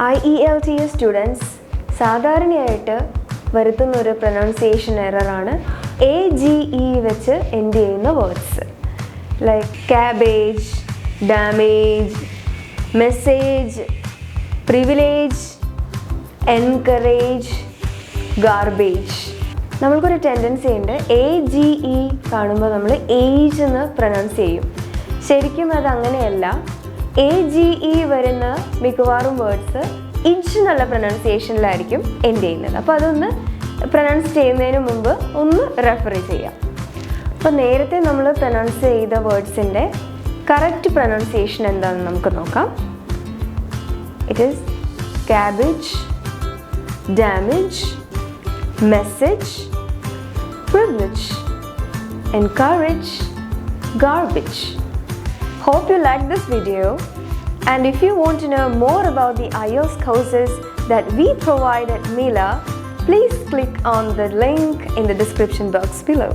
IELTS students സാധാരണയായിട്ട് വരുത്തുന്ന ഒരു പ്രൊനൗൺസിയേഷൻ എററാണ് AGE വെച്ച് എൻഡ് ചെയ്യുന്ന words like cabbage, damage, message, privilege, encourage, garbage. നമ്മൾക്കൊരു ടെൻഡൻസി ഉണ്ട് AGE കാണുമ്പോൾ നമ്മൾ ഏജ് എന്ന് പ്രൊനൗൺസ് ചെയ്യും. ശരിക്കും അത് അങ്ങനെയല്ല. AGE വരുന്ന മിക്കവാറും വേർഡ്സ് ഇജ് എന്നുള്ള പ്രൊനൗൺസിയേഷനിലായിരിക്കും എൻഡ് ചെയ്യുന്നത്. അപ്പോൾ അതൊന്ന് പ്രൊനൗൺസ് ചെയ്യുന്നതിന് മുമ്പ് ഒന്ന് റെഫർ ചെയ്യാം. അപ്പോൾ നേരത്തെ നമ്മൾ പ്രൊനൗൺസ് ചെയ്ത വേർഡ്സിൻ്റെ കറക്റ്റ് പ്രൊനൗൺസിയേഷൻ എന്താണെന്ന് നമുക്ക് നോക്കാം. It is cabbage, damage, message, privilege, encourage, garbage. Hope you like this video, and if you want to know more about the IELTS courses that we provide at MILA, please click on the link in the description box below.